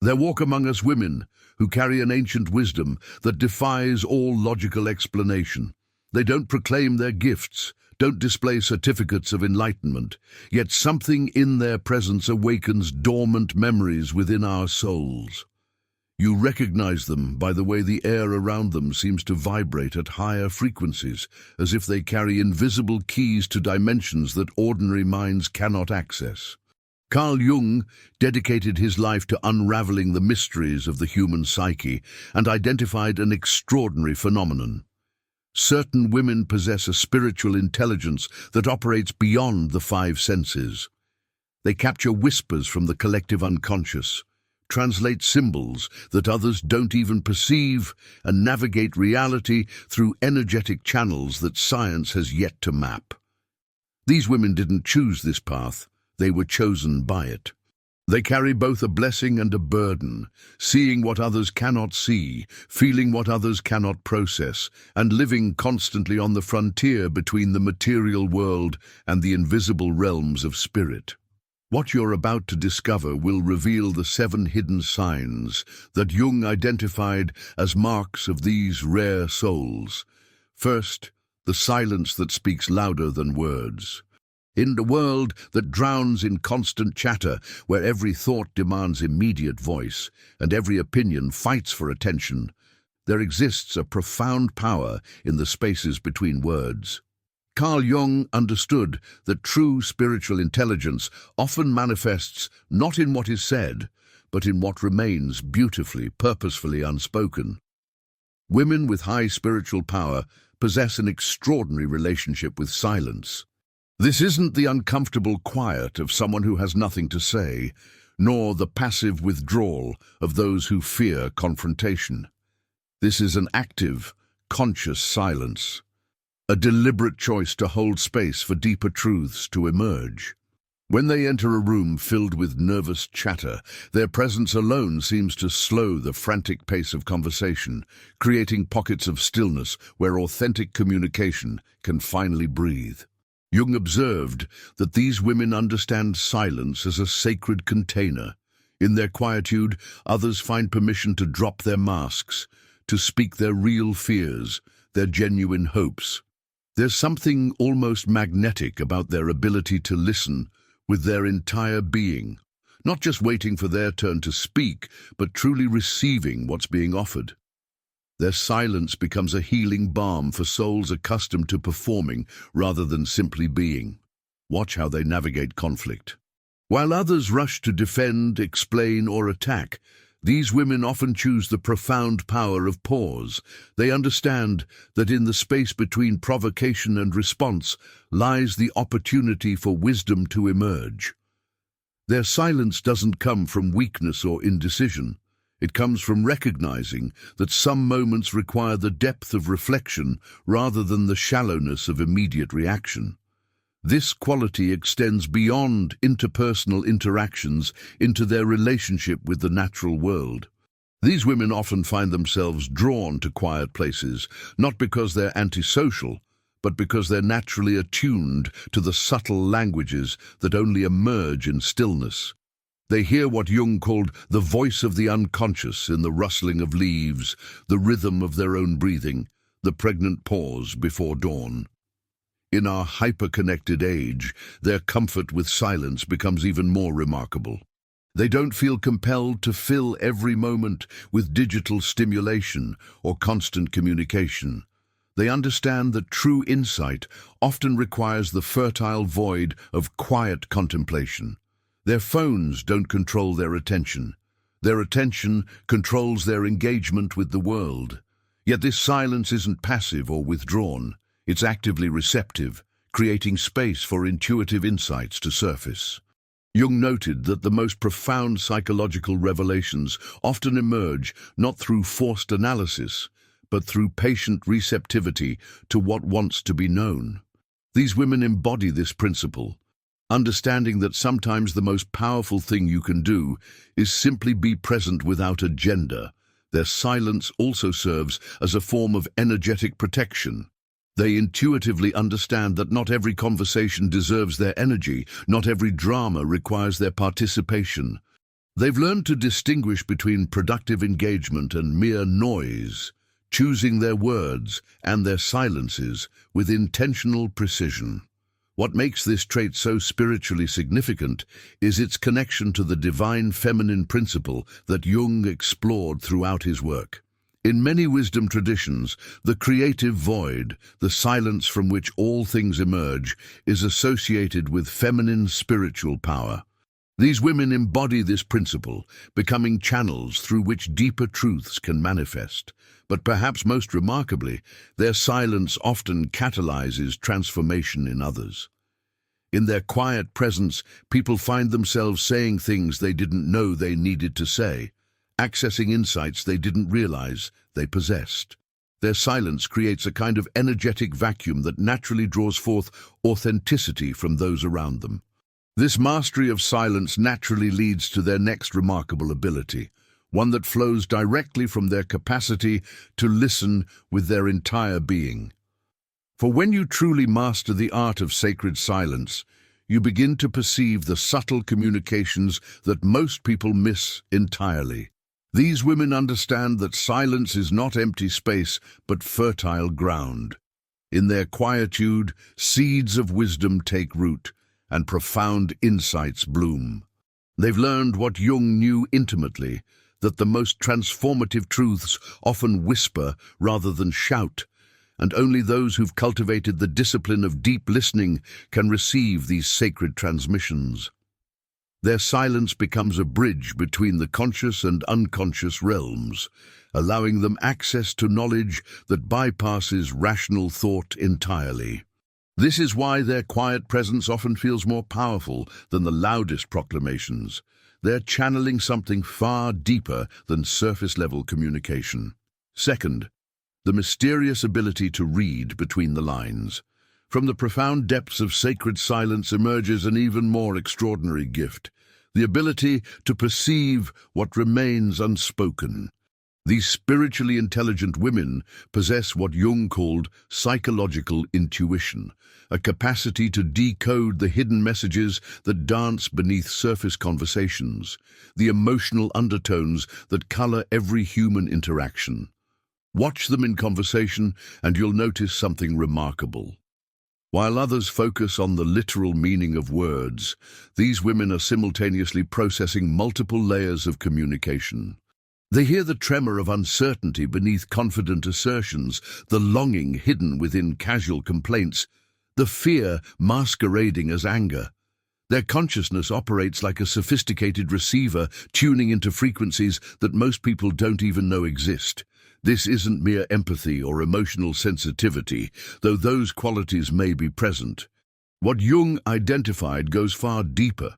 There walk among us women who carry an ancient wisdom that defies all logical explanation. They don't proclaim their gifts, don't display certificates of enlightenment, yet something in their presence awakens dormant memories within our souls. You recognize them by the way the air around them seems to vibrate at higher frequencies, as if they carry invisible keys to dimensions that ordinary minds cannot access. Carl Jung dedicated his life to unraveling the mysteries of the human psyche and identified an extraordinary phenomenon. Certain women possess a spiritual intelligence that operates beyond the five senses. They capture whispers from the collective unconscious, translate symbols that others don't even perceive, and navigate reality through energetic channels that science has yet to map. These women didn't choose this path, they were chosen by it. They carry both a blessing and a burden, seeing what others cannot see, feeling what others cannot process, and living constantly on the frontier between the material world and the invisible realms of spirit. What you're about to discover will reveal the 7 hidden signs that Jung identified as marks of these rare souls. First, the silence that speaks louder than words. In the world that drowns in constant chatter, where every thought demands immediate voice and every opinion fights for attention, there exists a profound power in the spaces between words. Carl Jung understood that true spiritual intelligence often manifests not in what is said, but in what remains beautifully, purposefully unspoken. Women with high spiritual power possess an extraordinary relationship with silence. This isn't the uncomfortable quiet of someone who has nothing to say, nor the passive withdrawal of those who fear confrontation. This is an active, conscious silence, a deliberate choice to hold space for deeper truths to emerge. When they enter a room filled with nervous chatter, their presence alone seems to slow the frantic pace of conversation, creating pockets of stillness where authentic communication can finally breathe. Jung observed that these women understand silence as a sacred container. In their quietude, others find permission to drop their masks, to speak their real fears, their genuine hopes. There's something almost magnetic about their ability to listen with their entire being, not just waiting for their turn to speak, but truly receiving what's being offered. Their silence becomes a healing balm for souls accustomed to performing rather than simply being. Watch how they navigate conflict. While others rush to defend, explain, or attack, these women often choose the profound power of pause. They understand that in the space between provocation and response lies the opportunity for wisdom to emerge. Their silence doesn't come from weakness or indecision. It comes from recognizing that some moments require the depth of reflection rather than the shallowness of immediate reaction. This quality extends beyond interpersonal interactions into their relationship with the natural world. These women often find themselves drawn to quiet places, not because they're antisocial, but because they're naturally attuned to the subtle languages that only emerge in stillness. They hear what Jung called the voice of the unconscious in the rustling of leaves, the rhythm of their own breathing, the pregnant pause before dawn. In our hyper-connected age, their comfort with silence becomes even more remarkable. They don't feel compelled to fill every moment with digital stimulation or constant communication. They understand that true insight often requires the fertile void of quiet contemplation. Their phones don't control their attention. Their attention controls their engagement with the world. Yet this silence isn't passive or withdrawn. It's actively receptive, creating space for intuitive insights to surface. Jung noted that the most profound psychological revelations often emerge not through forced analysis, but through patient receptivity to what wants to be known. These women embody this principle, understanding that sometimes the most powerful thing you can do is simply be present without agenda. Their silence also serves as a form of energetic protection. They intuitively understand that not every conversation deserves their energy, not every drama requires their participation. They've learned to distinguish between productive engagement and mere noise, choosing their words and their silences with intentional precision. What makes this trait so spiritually significant is its connection to the divine feminine principle that Jung explored throughout his work. In many wisdom traditions, the creative void, the silence from which all things emerge, is associated with feminine spiritual power. These women embody this principle, becoming channels through which deeper truths can manifest. But perhaps most remarkably, their silence often catalyzes transformation in others. In their quiet presence, people find themselves saying things they didn't know they needed to say, accessing insights they didn't realize they possessed. Their silence creates a kind of energetic vacuum that naturally draws forth authenticity from those around them. This mastery of silence naturally leads to their next remarkable ability, one that flows directly from their capacity to listen with their entire being. For when you truly master the art of sacred silence, you begin to perceive the subtle communications that most people miss entirely. These women understand that silence is not empty space, but fertile ground. In their quietude, seeds of wisdom take root, and profound insights bloom. They've learned what Jung knew intimately, that the most transformative truths often whisper rather than shout, and only those who've cultivated the discipline of deep listening can receive these sacred transmissions. Their silence becomes a bridge between the conscious and unconscious realms, allowing them access to knowledge that bypasses rational thought entirely. This is why their quiet presence often feels more powerful than the loudest proclamations. They're channeling something far deeper than surface-level communication. Second, the mysterious ability to read between the lines. From the profound depths of sacred silence emerges an even more extraordinary gift, the ability to perceive what remains unspoken. These spiritually intelligent women possess what Jung called psychological intuition, a capacity to decode the hidden messages that dance beneath surface conversations, the emotional undertones that color every human interaction. Watch them in conversation and you'll notice something remarkable. While others focus on the literal meaning of words, these women are simultaneously processing multiple layers of communication. They hear the tremor of uncertainty beneath confident assertions, the longing hidden within casual complaints, the fear masquerading as anger. Their consciousness operates like a sophisticated receiver, tuning into frequencies that most people don't even know exist. This isn't mere empathy or emotional sensitivity, though those qualities may be present. What Jung identified goes far deeper.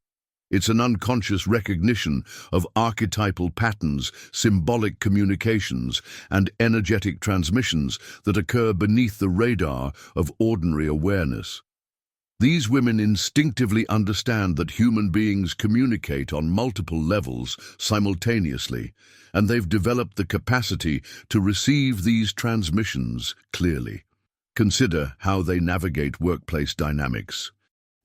It's an unconscious recognition of archetypal patterns, symbolic communications, and energetic transmissions that occur beneath the radar of ordinary awareness. These women instinctively understand that human beings communicate on multiple levels simultaneously, and they've developed the capacity to receive these transmissions clearly. Consider how they navigate workplace dynamics.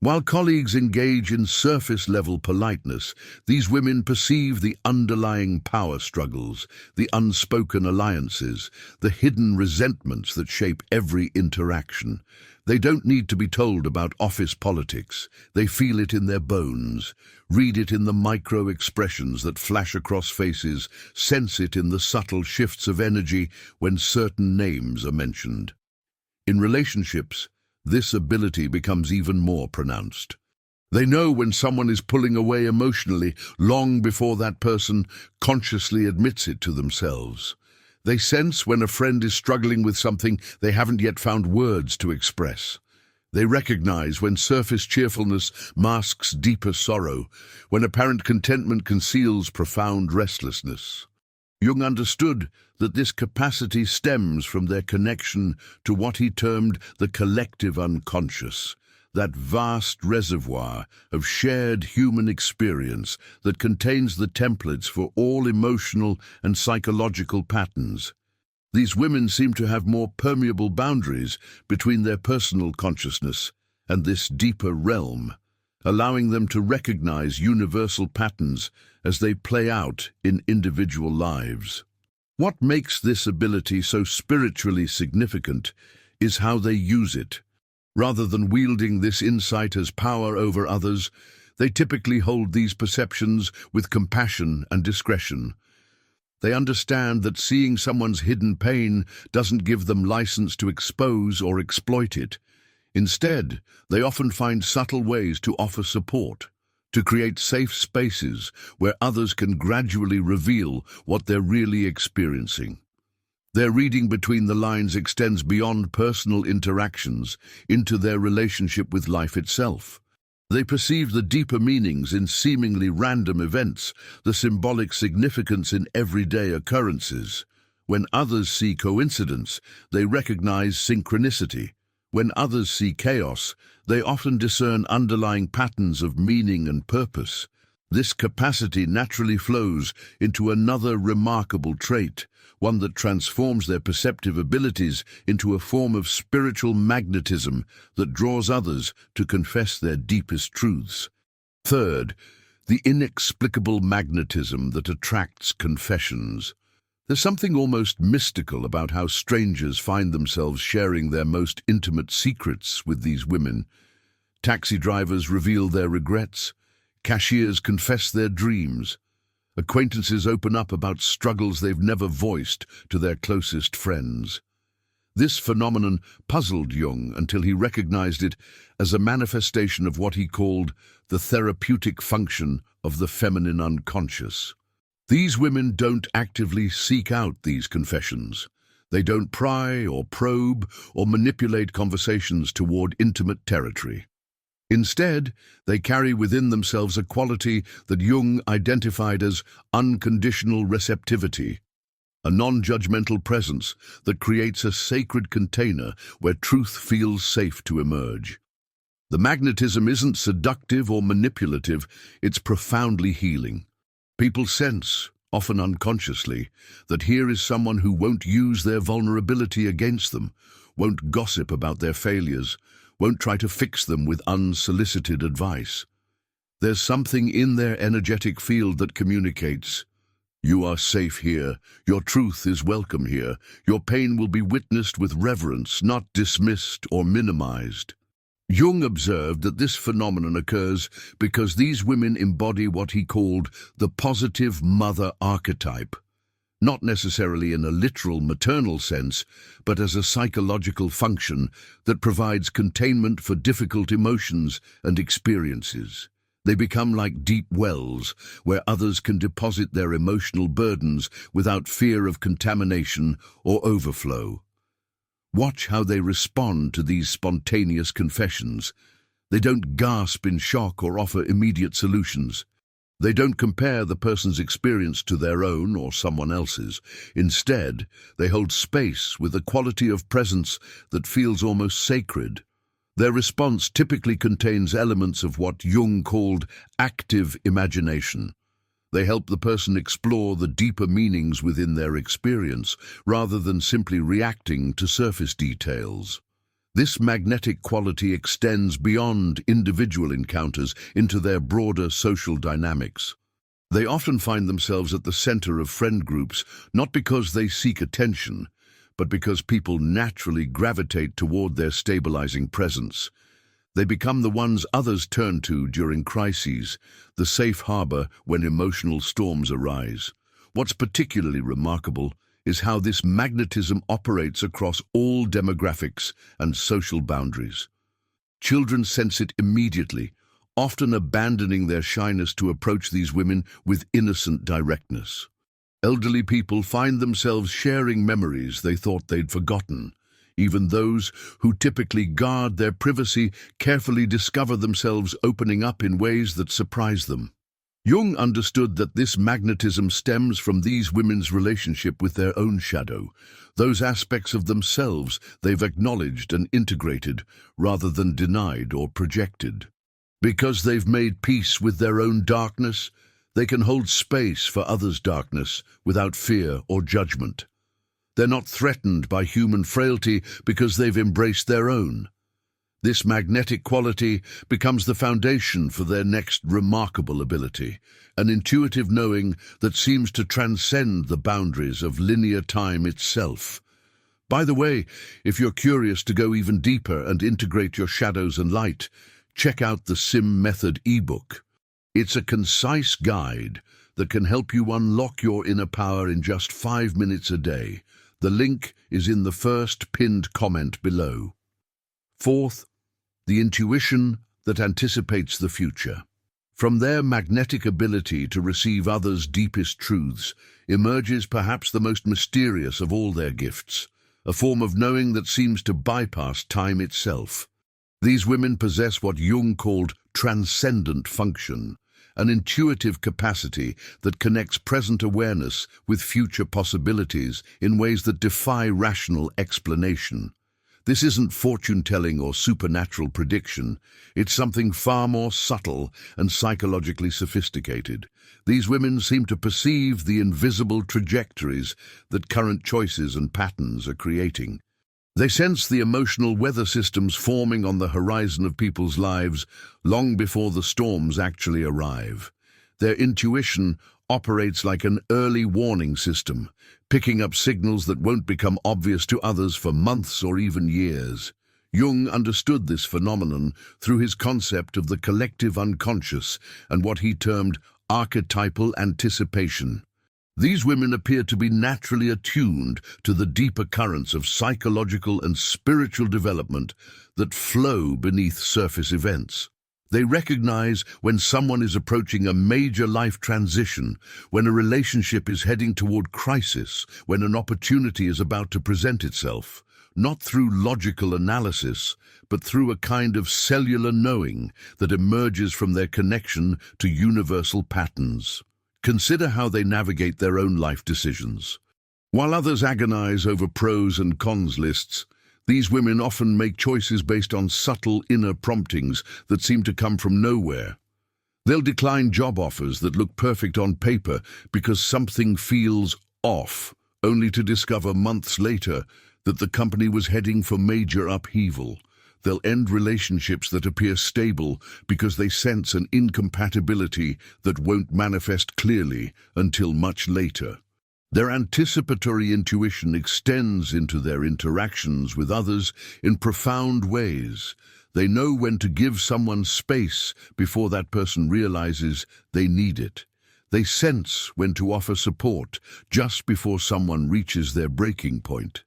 While colleagues engage in surface-level politeness, these women perceive the underlying power struggles, the unspoken alliances, the hidden resentments that shape every interaction. They don't need to be told about office politics. They feel it in their bones, read it in the micro-expressions that flash across faces, sense it in the subtle shifts of energy when certain names are mentioned. In relationships, this ability becomes even more pronounced. They know when someone is pulling away emotionally long before that person consciously admits it to themselves. They sense when a friend is struggling with something they haven't yet found words to express. They recognize when surface cheerfulness masks deeper sorrow, when apparent contentment conceals profound restlessness. Jung understood that this capacity stems from their connection to what he termed the collective unconscious, that vast reservoir of shared human experience that contains the templates for all emotional and psychological patterns. These women seem to have more permeable boundaries between their personal consciousness and this deeper realm. allowing them to recognize universal patterns as they play out in individual lives. What makes this ability so spiritually significant is how they use it. Rather than wielding this insight as power over others, they typically hold these perceptions with compassion and discretion. They understand that seeing someone's hidden pain doesn't give them license to expose or exploit it. Instead, they often find subtle ways to offer support, to create safe spaces where others can gradually reveal what they're really experiencing. Their reading between the lines extends beyond personal interactions into their relationship with life itself. They perceive the deeper meanings in seemingly random events, the symbolic significance in everyday occurrences. When others see coincidence, they recognize synchronicity. When others see chaos, they often discern underlying patterns of meaning and purpose. This capacity naturally flows into another remarkable trait, one that transforms their perceptive abilities into a form of spiritual magnetism that draws others to confess their deepest truths. Third, the inexplicable magnetism that attracts confessions. There's something almost mystical about how strangers find themselves sharing their most intimate secrets with these women. Taxi drivers reveal their regrets. Cashiers confess their dreams. Acquaintances open up about struggles they've never voiced to their closest friends. This phenomenon puzzled Jung until he recognized it as a manifestation of what he called the therapeutic function of the feminine unconscious. These women don't actively seek out these confessions. They don't pry or probe or manipulate conversations toward intimate territory. Instead, they carry within themselves a quality that Jung identified as unconditional receptivity, a non-judgmental presence that creates a sacred container where truth feels safe to emerge. The magnetism isn't seductive or manipulative, it's profoundly healing. People sense, often unconsciously, that here is someone who won't use their vulnerability against them, won't gossip about their failures, won't try to fix them with unsolicited advice. There's something in their energetic field that communicates, "You are safe here, your truth is welcome here, your pain will be witnessed with reverence, not dismissed or minimized." Jung observed that this phenomenon occurs because these women embody what he called the positive mother archetype, not necessarily in a literal maternal sense, but as a psychological function that provides containment for difficult emotions and experiences. They become like deep wells where others can deposit their emotional burdens without fear of contamination or overflow. Watch how they respond to these spontaneous confessions. They don't gasp in shock or offer immediate solutions. They don't compare the person's experience to their own or someone else's. Instead, they hold space with a quality of presence that feels almost sacred. Their response typically contains elements of what Jung called active imagination. They help the person explore the deeper meanings within their experience, rather than simply reacting to surface details. This magnetic quality extends beyond individual encounters into their broader social dynamics. They often find themselves at the center of friend groups, not because they seek attention, but because people naturally gravitate toward their stabilizing presence. They become the ones others turn to during crises, the safe harbor when emotional storms arise. What's particularly remarkable is how this magnetism operates across all demographics and social boundaries. Children sense it immediately, often abandoning their shyness to approach these women with innocent directness. Elderly people find themselves sharing memories they thought they'd forgotten. Even those who typically guard their privacy carefully discover themselves opening up in ways that surprise them. Jung understood that this magnetism stems from these women's relationship with their own shadow, those aspects of themselves they've acknowledged and integrated rather than denied or projected. Because they've made peace with their own darkness, they can hold space for others' darkness without fear or judgment. They're not threatened by human frailty because they've embraced their own. This magnetic quality becomes the foundation for their next remarkable ability, an intuitive knowing that seems to transcend the boundaries of linear time itself. By the way, if you're curious to go even deeper and integrate your shadows and light, check out the Sim Method ebook. It's a concise guide that can help you unlock your inner power in just 5 minutes a day. The link is in the first pinned comment below. Fourth, the intuition that anticipates the future. From their magnetic ability to receive others' deepest truths emerges perhaps the most mysterious of all their gifts, a form of knowing that seems to bypass time itself. These women possess what Jung called transcendent function, an intuitive capacity that connects present awareness with future possibilities in ways that defy rational explanation. This isn't fortune-telling or supernatural prediction. It's something far more subtle and psychologically sophisticated. These women seem to perceive the invisible trajectories that current choices and patterns are creating. They sense the emotional weather systems forming on the horizon of people's lives long before the storms actually arrive. Their intuition operates like an early warning system, picking up signals that won't become obvious to others for months or even years. Jung understood this phenomenon through his concept of the collective unconscious and what he termed archetypal anticipation. These women appear to be naturally attuned to the deeper currents of psychological and spiritual development that flow beneath surface events. They recognize when someone is approaching a major life transition, when a relationship is heading toward crisis, when an opportunity is about to present itself, not through logical analysis, but through a kind of cellular knowing that emerges from their connection to universal patterns. Consider how they navigate their own life decisions. While others agonize over pros and cons lists, these women often make choices based on subtle inner promptings that seem to come from nowhere. They'll decline job offers that look perfect on paper because something feels off, only to discover months later that the company was heading for major upheaval. They'll end relationships that appear stable because they sense an incompatibility that won't manifest clearly until much later. Their anticipatory intuition extends into their interactions with others in profound ways. They know when to give someone space before that person realizes they need it. They sense when to offer support just before someone reaches their breaking point.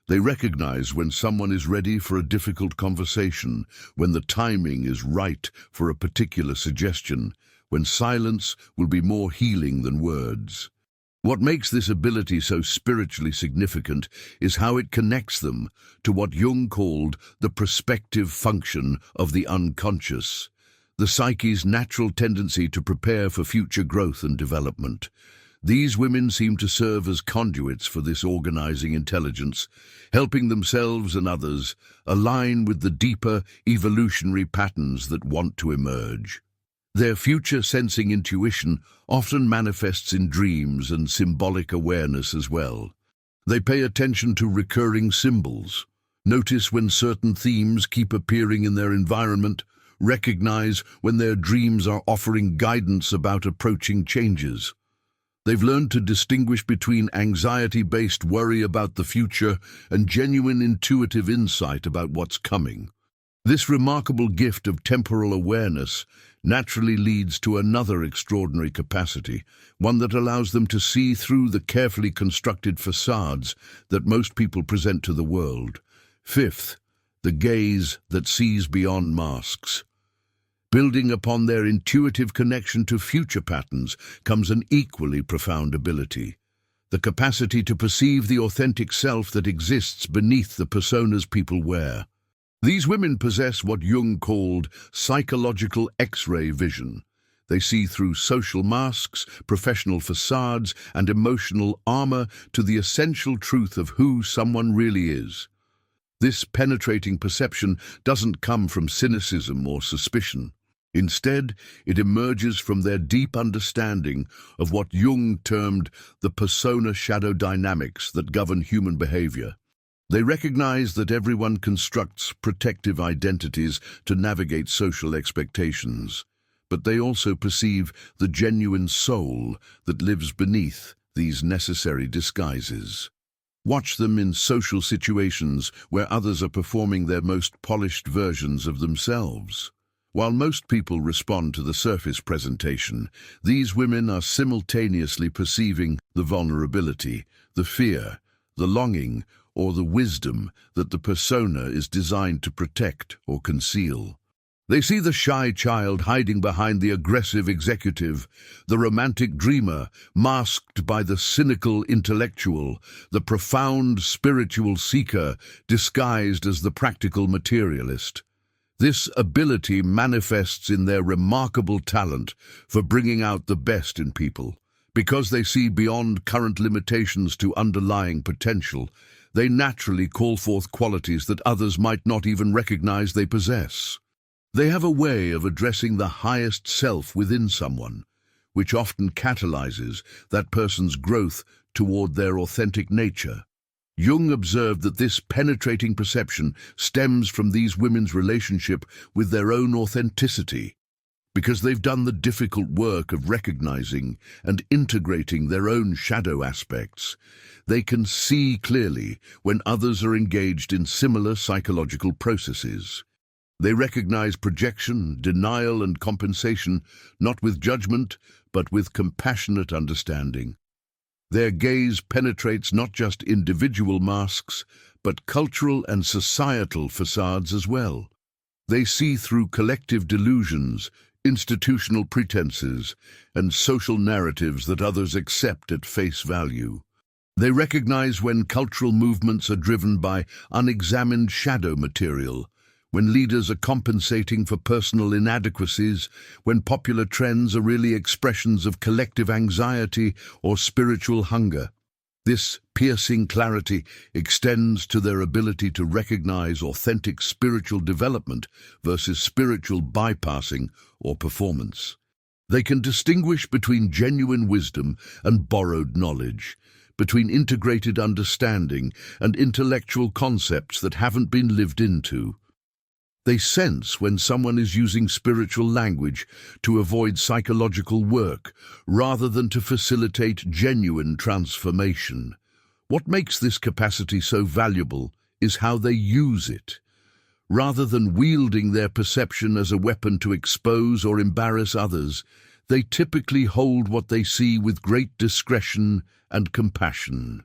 They recognize when someone is ready for a difficult conversation, when the timing is right for a particular suggestion, when silence will be more healing than words. What makes this ability so spiritually significant is how it connects them to what Jung called the prospective function of the unconscious, the psyche's natural tendency to prepare for future growth and development. These women seem to serve as conduits for this organizing intelligence, helping themselves and others align with the deeper evolutionary patterns that want to emerge. Their future-sensing intuition often manifests in dreams and symbolic awareness as well. They pay attention to recurring symbols, notice when certain themes keep appearing in their environment, recognize when their dreams are offering guidance about approaching changes. They've learned to distinguish between anxiety-based worry about the future and genuine intuitive insight about what's coming. This remarkable gift of temporal awareness naturally leads to another extraordinary capacity, one that allows them to see through the carefully constructed facades that most people present to the world. Fifth, the gaze that sees beyond masks. Building upon their intuitive connection to future patterns comes an equally profound ability, the capacity to perceive the authentic self that exists beneath the personas people wear. These women possess what Jung called psychological X-ray vision. They see through social masks, professional facades, and emotional armor to the essential truth of who someone really is. This penetrating perception doesn't come from cynicism or suspicion. Instead, it emerges from their deep understanding of what Jung termed the persona shadow dynamics that govern human behavior. They recognize that everyone constructs protective identities to navigate social expectations, but they also perceive the genuine soul that lives beneath these necessary disguises. Watch them in social situations where others are performing their most polished versions of themselves. While most people respond to the surface presentation, these women are simultaneously perceiving the vulnerability, the fear, the longing, or the wisdom that the persona is designed to protect or conceal. They see the shy child hiding behind the aggressive executive, the romantic dreamer masked by the cynical intellectual, the profound spiritual seeker disguised as the practical materialist. This ability manifests in their remarkable talent for bringing out the best in people. Because they see beyond current limitations to underlying potential, they naturally call forth qualities that others might not even recognize they possess. They have a way of addressing the highest self within someone, which often catalyzes that person's growth toward their authentic nature. Jung observed that this penetrating perception stems from these women's relationship with their own authenticity. Because they've done the difficult work of recognizing and integrating their own shadow aspects, they can see clearly when others are engaged in similar psychological processes. They recognize projection, denial, and compensation, not with judgment, but with compassionate understanding. Their gaze penetrates not just individual masks, but cultural and societal facades as well. They see through collective delusions, institutional pretenses, and social narratives that others accept at face value. They recognize when cultural movements are driven by unexamined shadow material, when leaders are compensating for personal inadequacies, when popular trends are really expressions of collective anxiety or spiritual hunger. This piercing clarity extends to their ability to recognize authentic spiritual development versus spiritual bypassing or performance. They can distinguish between genuine wisdom and borrowed knowledge, between integrated understanding and intellectual concepts that haven't been lived into. They sense when someone is using spiritual language to avoid psychological work rather than to facilitate genuine transformation. What makes this capacity so valuable is how they use it. Rather than wielding their perception as a weapon to expose or embarrass others, they typically hold what they see with great discretion and compassion.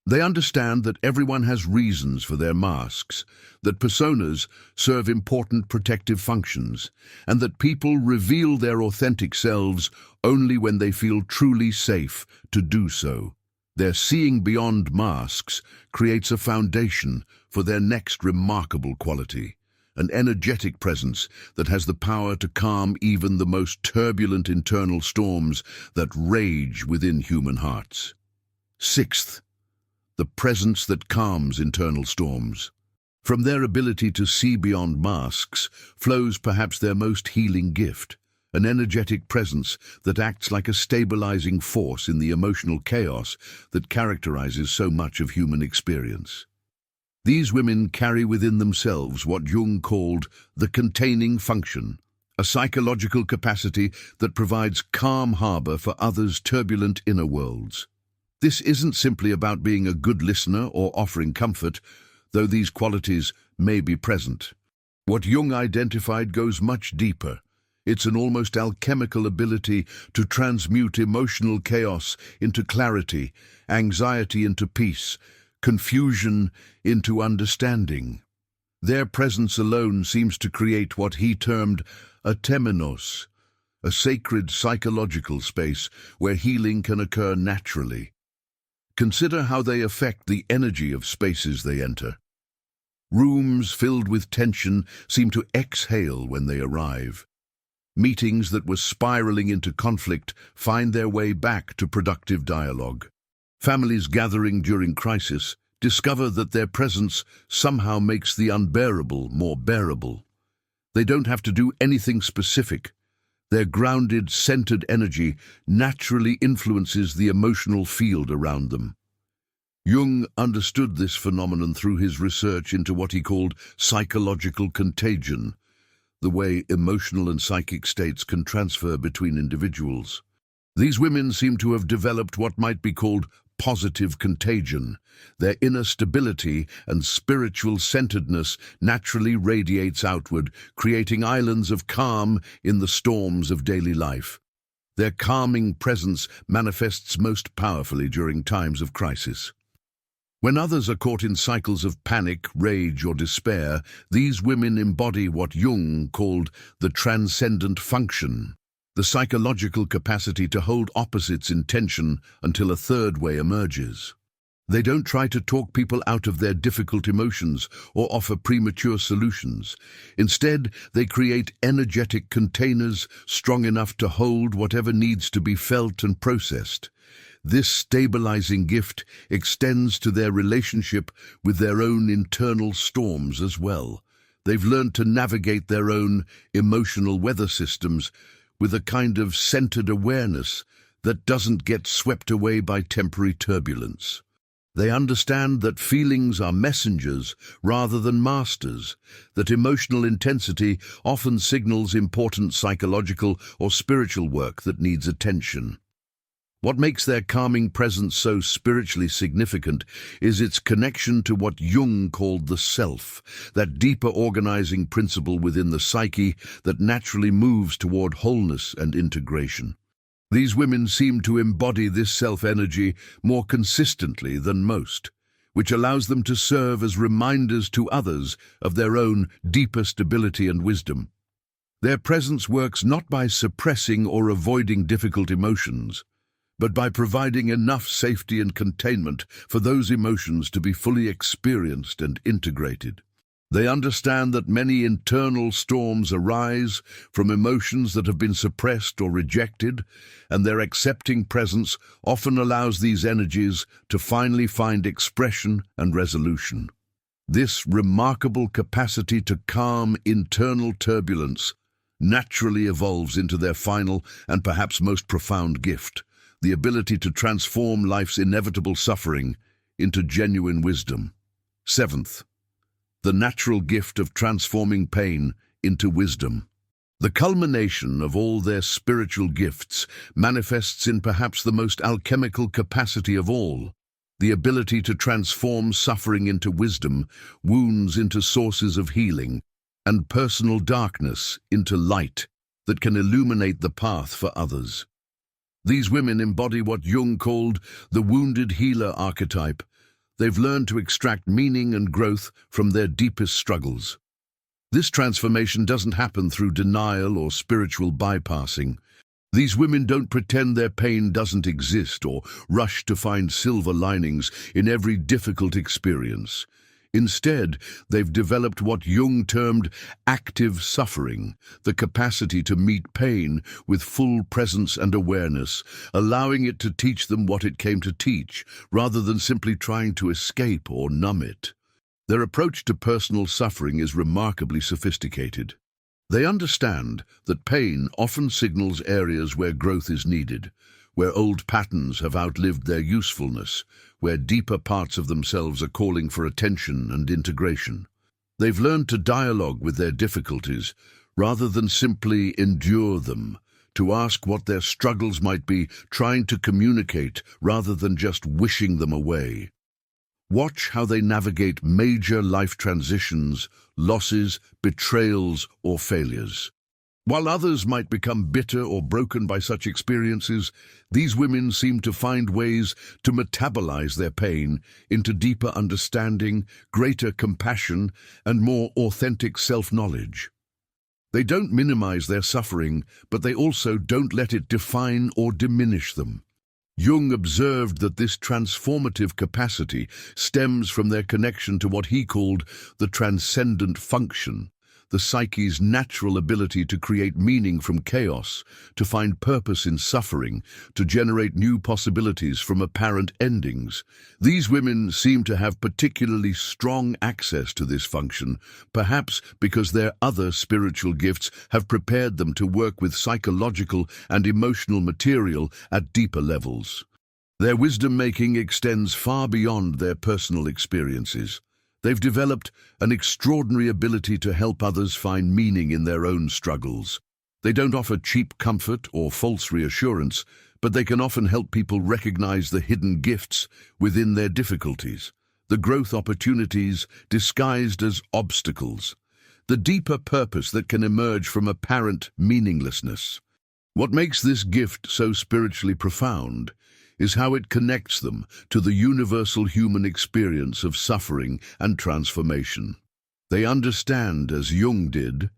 They understand that everyone has reasons for their masks, that personas serve important protective functions, and that people reveal their authentic selves only when they feel truly safe to do so. Their seeing beyond masks creates a foundation for their next remarkable quality, an energetic presence that has the power to calm even the most turbulent internal storms that rage within human hearts. Sixth, the presence that calms internal storms. From their ability to see beyond masks flows perhaps their most healing gift, an energetic presence that acts like a stabilizing force in the emotional chaos that characterizes so much of human experience. These women carry within themselves what Jung called the containing function, a psychological capacity that provides calm harbor for others' turbulent inner worlds. This isn't simply about being a good listener or offering comfort, though these qualities may be present. What Jung identified goes much deeper. It's an almost alchemical ability to transmute emotional chaos into clarity, anxiety into peace, confusion into understanding. Their presence alone seems to create what he termed a temenos, a sacred psychological space where healing can occur naturally. Consider how they affect the energy of spaces they enter. Rooms filled with tension seem to exhale when they arrive. Meetings that were spiraling into conflict find their way back to productive dialogue. Families gathering during crisis discover that their presence somehow makes the unbearable more bearable. They don't have to do anything specific. Their grounded, centered energy naturally influences the emotional field around them. Jung understood this phenomenon through his research into what he called psychological contagion, the way emotional and psychic states can transfer between individuals. These women seem to have developed what might be called positive contagion. Their inner stability and spiritual centeredness naturally radiates outward, creating islands of calm in the storms of daily life. Their calming presence manifests most powerfully during times of crisis. When others are caught in cycles of panic, rage, or despair, these women embody what Jung called the transcendent function, the psychological capacity to hold opposites in tension until a third way emerges. They don't try to talk people out of their difficult emotions or offer premature solutions. Instead, they create energetic containers strong enough to hold whatever needs to be felt and processed. This stabilizing gift extends to their relationship with their own internal storms as well. They've learned to navigate their own emotional weather systems with a kind of centered awareness that doesn't get swept away by temporary turbulence. They understand that feelings are messengers rather than masters, that emotional intensity often signals important psychological or spiritual work that needs attention. What makes their calming presence so spiritually significant is its connection to what Jung called the self, that deeper organizing principle within the psyche that naturally moves toward wholeness and integration. These women seem to embody this self-energy more consistently than most, which allows them to serve as reminders to others of their own deeper stability and wisdom. Their presence works not by suppressing or avoiding difficult emotions, but by providing enough safety and containment for those emotions to be fully experienced and integrated. They understand that many internal storms arise from emotions that have been suppressed or rejected, and their accepting presence often allows these energies to finally find expression and resolution. This remarkable capacity to calm internal turbulence naturally evolves into their final and perhaps most profound gift, the ability to transform life's inevitable suffering into genuine wisdom. Seventh, the natural gift of transforming pain into wisdom. The culmination of all their spiritual gifts manifests in perhaps the most alchemical capacity of all, the ability to transform suffering into wisdom, wounds into sources of healing, and personal darkness into light that can illuminate the path for others. These women embody what Jung called the wounded healer archetype. They've learned to extract meaning and growth from their deepest struggles. This transformation doesn't happen through denial or spiritual bypassing. These women don't pretend their pain doesn't exist or rush to find silver linings in every difficult experience. Instead, they've developed what Jung termed active suffering, the capacity to meet pain with full presence and awareness, allowing it to teach them what it came to teach, rather than simply trying to escape or numb it. Their approach to personal suffering is remarkably sophisticated. They understand that pain often signals areas where growth is needed, where old patterns have outlived their usefulness, where deeper parts of themselves are calling for attention and integration. They've learned to dialogue with their difficulties rather than simply endure them, to ask what their struggles might be, trying to communicate rather than just wishing them away. Watch how they navigate major life transitions, losses, betrayals, or failures. While others might become bitter or broken by such experiences, these women seem to find ways to metabolize their pain into deeper understanding, greater compassion, and more authentic self-knowledge. They don't minimize their suffering, but they also don't let it define or diminish them. Jung observed that this transformative capacity stems from their connection to what he called the transcendent function, the psyche's natural ability to create meaning from chaos, to find purpose in suffering, to generate new possibilities from apparent endings. These women seem to have particularly strong access to this function, perhaps because their other spiritual gifts have prepared them to work with psychological and emotional material at deeper levels. Their wisdom-making extends far beyond their personal experiences. They've developed an extraordinary ability to help others find meaning in their own struggles. They don't offer cheap comfort or false reassurance, but they can often help people recognize the hidden gifts within their difficulties, the growth opportunities disguised as obstacles, the deeper purpose that can emerge from apparent meaninglessness. What makes this gift so spiritually profound is how it connects them to the universal human experience of suffering and transformation. They understand, as Jung did,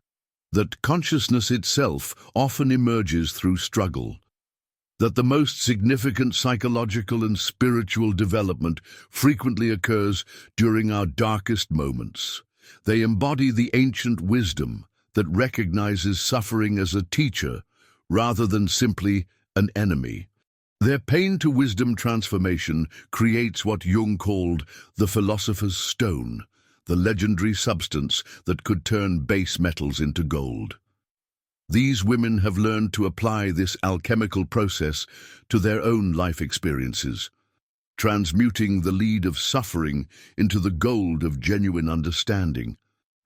that consciousness itself often emerges through struggle, that the most significant psychological and spiritual development frequently occurs during our darkest moments. They embody the ancient wisdom that recognizes suffering as a teacher rather than simply an enemy. Their pain-to-wisdom transformation creates what Jung called the philosopher's stone, the legendary substance that could turn base metals into gold. These women have learned to apply this alchemical process to their own life experiences, transmuting the lead of suffering into the gold of genuine understanding.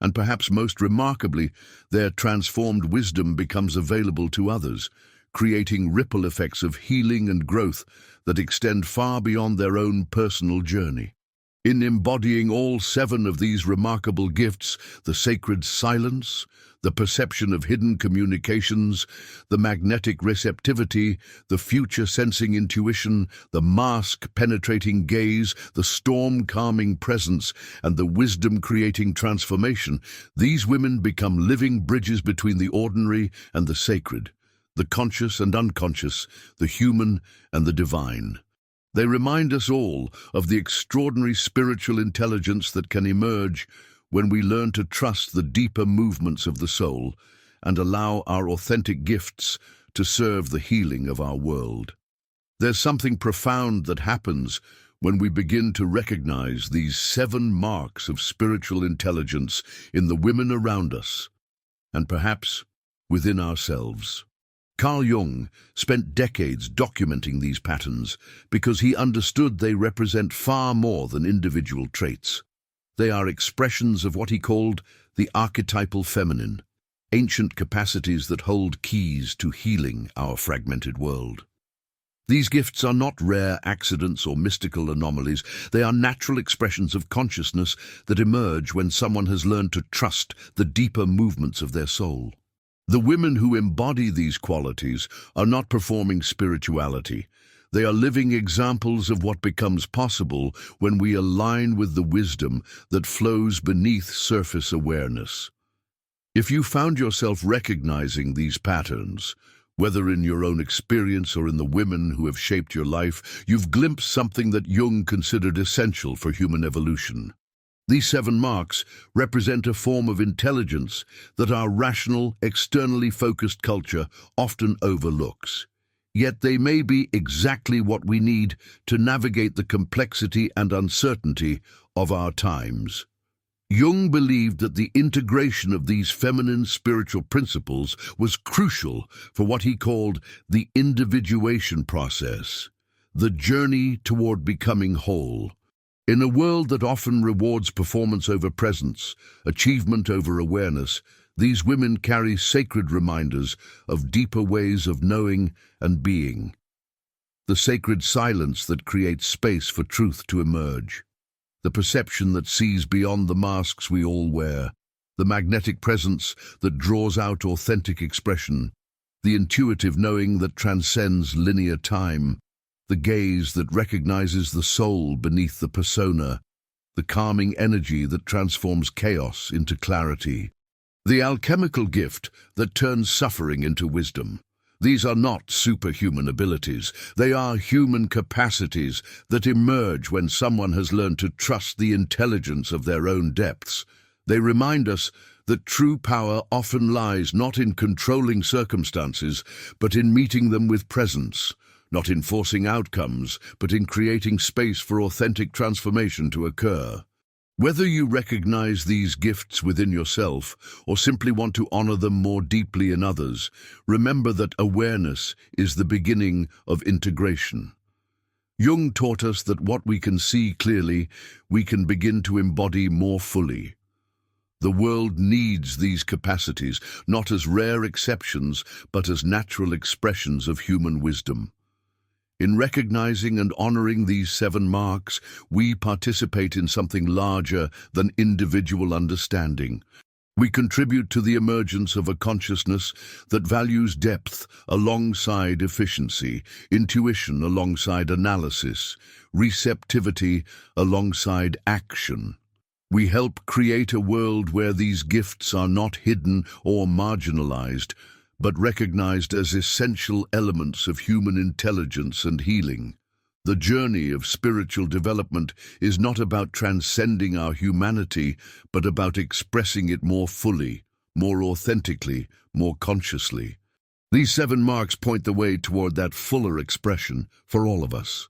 And perhaps most remarkably, their transformed wisdom becomes available to others, creating ripple effects of healing and growth that extend far beyond their own personal journey. In embodying all 7 of these remarkable gifts, the sacred silence, the perception of hidden communications, the magnetic receptivity, the future-sensing intuition, the mask-penetrating gaze, the storm-calming presence, and the wisdom-creating transformation, these women become living bridges between the ordinary and the sacred, the conscious and unconscious, the human and the divine. They remind us all of the extraordinary spiritual intelligence that can emerge when we learn to trust the deeper movements of the soul and allow our authentic gifts to serve the healing of our world. There's something profound that happens when we begin to recognize these 7 marks of spiritual intelligence in the women around us, and perhaps within ourselves. Carl Jung spent decades documenting these patterns because he understood they represent far more than individual traits. They are expressions of what he called the archetypal feminine, ancient capacities that hold keys to healing our fragmented world. These gifts are not rare accidents or mystical anomalies. They are natural expressions of consciousness that emerge when someone has learned to trust the deeper movements of their soul. The women who embody these qualities are not performing spirituality. They are living examples of what becomes possible when we align with the wisdom that flows beneath surface awareness. If you found yourself recognizing these patterns, whether in your own experience or in the women who have shaped your life, you've glimpsed something that Jung considered essential for human evolution. These 7 marks represent a form of intelligence that our rational, externally focused culture often overlooks. Yet they may be exactly what we need to navigate the complexity and uncertainty of our times. Jung believed that the integration of these feminine spiritual principles was crucial for what he called the individuation process, the journey toward becoming whole. In a world that often rewards performance over presence, achievement over awareness, these women carry sacred reminders of deeper ways of knowing and being. The sacred silence that creates space for truth to emerge. The perception that sees beyond the masks we all wear. The magnetic presence that draws out authentic expression. The intuitive knowing that transcends linear time. The gaze that recognizes the soul beneath the persona, the calming energy that transforms chaos into clarity, the alchemical gift that turns suffering into wisdom. These are not superhuman abilities. They are human capacities that emerge when someone has learned to trust the intelligence of their own depths. They remind us that true power often lies not in controlling circumstances, but in meeting them with presence. Not in forcing outcomes, but in creating space for authentic transformation to occur. Whether you recognize these gifts within yourself or simply want to honor them more deeply in others, remember that awareness is the beginning of integration. Jung taught us that what we can see clearly, we can begin to embody more fully. The world needs these capacities, not as rare exceptions, but as natural expressions of human wisdom. In recognizing and honoring these 7 marks, we participate in something larger than individual understanding. We contribute to the emergence of a consciousness that values depth alongside efficiency, intuition alongside analysis, receptivity alongside action. We help create a world where these gifts are not hidden or marginalized, but recognized as essential elements of human intelligence and healing. The journey of spiritual development is not about transcending our humanity, but about expressing it more fully, more authentically, more consciously. These 7 marks point the way toward that fuller expression for all of us.